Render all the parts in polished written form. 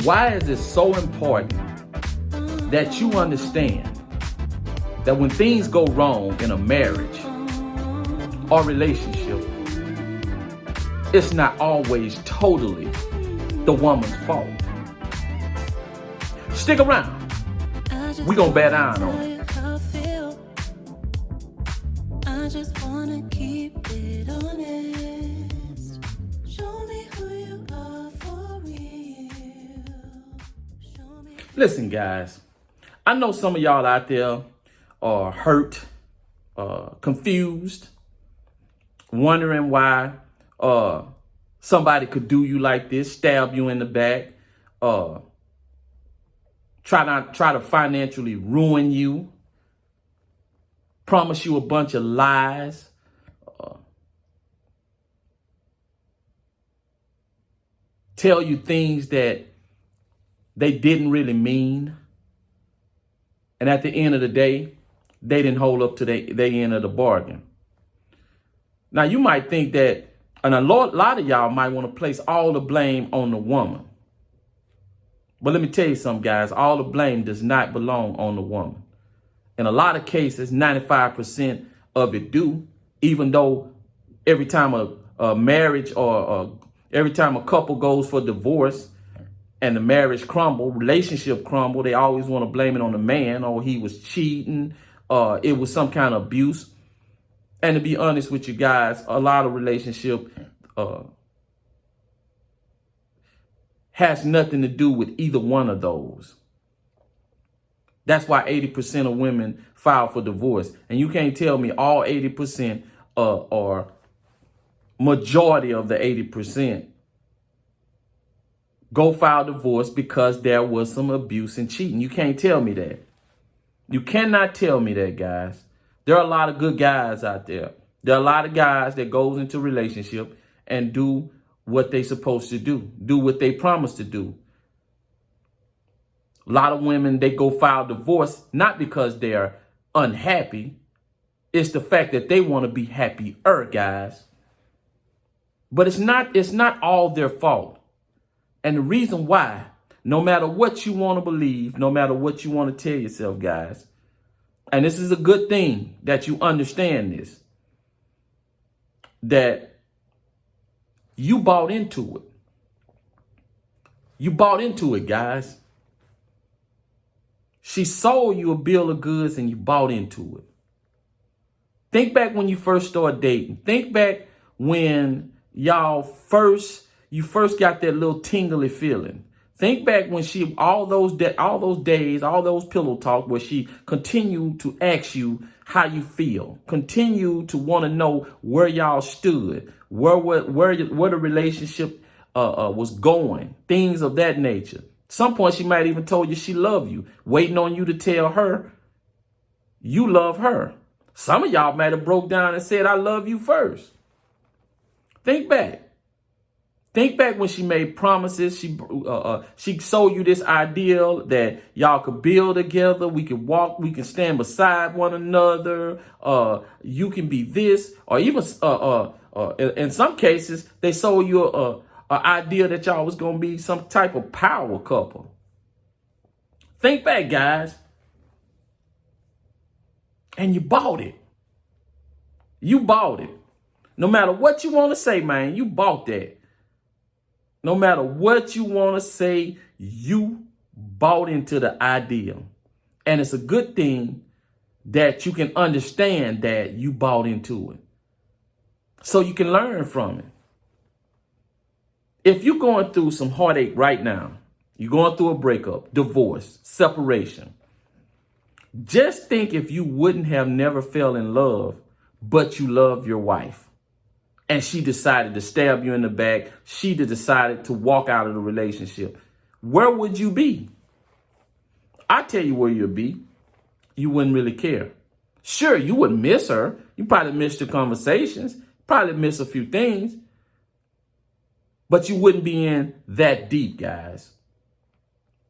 Why is it so important that you understand that when things go wrong in a marriage or relationship, it's not always totally the woman's fault? Stick around. We're going to bet down on it. I just wanna keep it honest. Show me who you are for real. Listen, guys, I know some of y'all out there are hurt, confused, wondering why somebody could do you like this, stab you in the back, try to financially ruin you, promise you a bunch of lies, tell you things that they didn't really mean. And at the end of the day, they didn't hold up to their end of the bargain. Now, you might think that, and a lot of y'all might want to place all the blame on the woman. But let me tell you something, guys. All the blame does not belong on the woman. In a lot of cases, 95% of it do, even though every time a marriage or every time a couple goes for divorce and the marriage crumble, relationship crumble, they always want to blame it on the man, or he was cheating, it was some kind of abuse. And to be honest with you guys, a lot of relationship has nothing to do with either one of those. That's why 80% of women file for divorce. And you can't tell me all 80% or majority of the 80% go file divorce because there was some abuse and cheating. You can't tell me that. You cannot tell me that, guys. There are a lot of good guys out there. There are a lot of guys that goes into a relationship and do what they supposed to do what they promised to do. A lot of women, they go file divorce, not because they're unhappy. It's the fact that they want to be happier, guys. But it's not all their fault. And the reason why, no matter what you want to believe, no matter what you want to tell yourself, guys, and this is a good thing that you understand this, that you bought into it. You bought into it, guys. She sold you a bill of goods and you bought into it. Think back when you first started dating. Think back when you first got that little tingly feeling. Think back when all those days, all those pillow talk where she continued to ask you how you feel, continue to want to know where y'all stood, where the relationship was going, things of that nature. Some point she might even told you she loved you, waiting on you to tell her you love her. Some of y'all might have broke down and said, I love you first. Think back. Think back when she made promises. She sold you this ideal that y'all could build together. We could walk. We can stand beside one another. You can be this, or even in some cases, they sold you an idea that y'all was gonna be some type of power couple. Think back, guys, and you bought it. You bought it. No matter what you want to say, man, you bought that. No matter what you want to say, you bought into the idea. And it's a good thing that you can understand that you bought into it, so you can learn from it. If you're going through some heartache right now, you're going through a breakup, divorce, separation, just think if you wouldn't have never fell in love, but you love your wife, and she decided to stab you in the back, she decided to walk out of the relationship, where would you be? I tell you where you'd be. You wouldn't really care. Sure, you would miss her. You probably miss the conversations, probably miss a few things, but you wouldn't be in that deep, guys.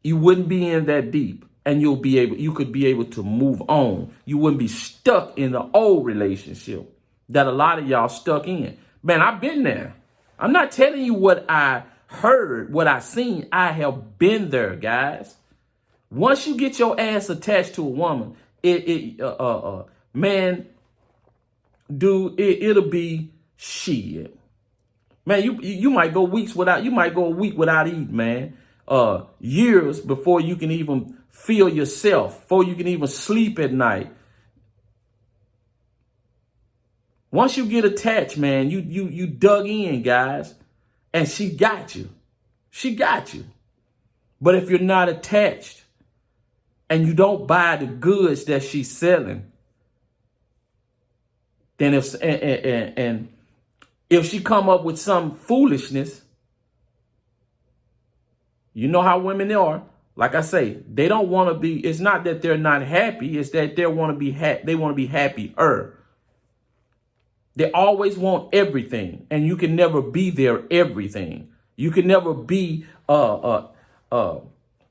You wouldn't be in that deep, and you could be able to move on. You wouldn't be stuck in the old relationship that a lot of y'all stuck in. Man, I've been there. I'm not telling you what I heard, what I seen. I have been there, guys. Once you get your ass attached to a woman, man, dude, it'll be shit. Man, you might go weeks without, you might go a week without eating, man. Years before you can even feel yourself, before you can even sleep at night. Once you get attached, man, you dug in, guys, and she got you. She got you. But if you're not attached and you don't buy the goods that she's selling, then if she come up with some foolishness, you know how women are. Like I say, they don't want to be. It's not that they're not happy. It's that they want to be they want to be happier. They always want everything, and you can never be their everything. You can never be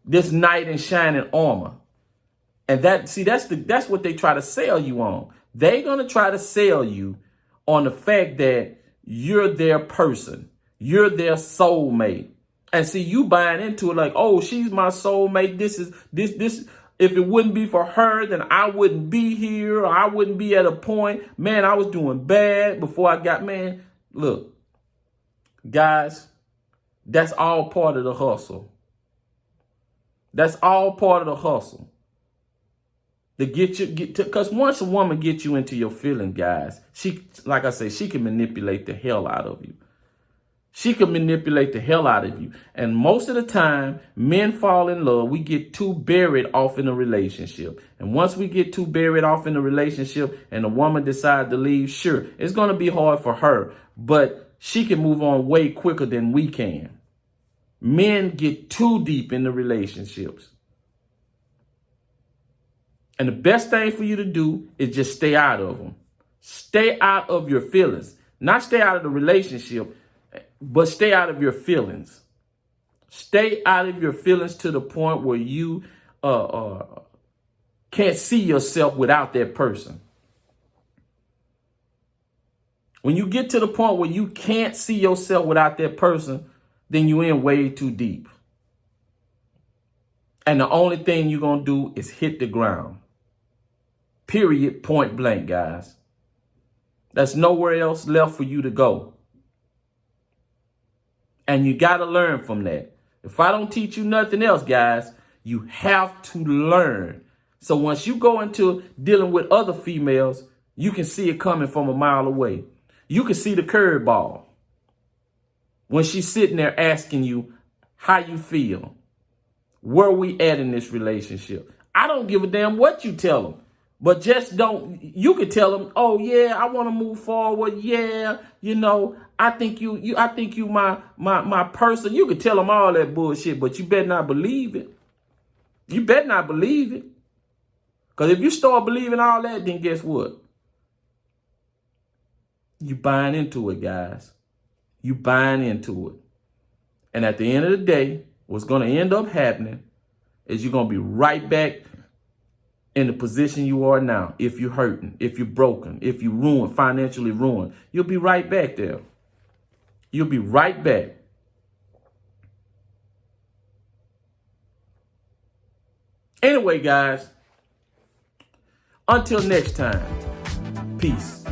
this knight in shining armor. And that's what they try to sell you on. They're gonna try to sell you on the fact that you're their person, you're their soulmate. And see, you buying into it like, oh, she's my soulmate. This. If it wouldn't be for her, then I wouldn't be here. Or I wouldn't be at a point. Man, I was doing bad before I got, man. Look, guys, that's all part of the hustle. That's all part of the hustle. To because once a woman gets you into your feelings, guys, like I say, she can manipulate the hell out of you. She can manipulate the hell out of you. And most of the time, men fall in love. We get too buried off in a relationship. And once we get too buried off in a relationship and the woman decides to leave, sure, it's going to be hard for her. But she can move on way quicker than we can. Men get too deep in the relationships. And the best thing for you to do is just stay out of them. Stay out of your feelings. Not stay out of the relationship, but stay out of your feelings. Stay out of your feelings to the point where you can't see yourself without that person. When you get to the point where you can't see yourself without that person, then you're in way too deep. And the only thing you're going to do is hit the ground. Period, point blank, guys. There's nowhere else left for you to go. And you got to learn from that. If I don't teach you nothing else, guys, you have to learn. So once you go into dealing with other females, you can see it coming from a mile away. You can see the curveball when she's sitting there asking you how you feel. Where we at in this relationship? I don't give a damn what you tell them. But just don't, you could tell them, oh yeah, I want to move forward. Yeah, you know, I think you my person. You could tell them all that bullshit, but you better not believe it. You better not believe it. Because if you start believing all that, then guess what? You buying into it, guys. You buying into it. And at the end of the day, what's going to end up happening is you're going to be right back in the position you are now. If you're hurting, if you're broken, if you're ruined, financially ruined, you'll be right back there. You'll be right back. Anyway, guys, until next time, peace.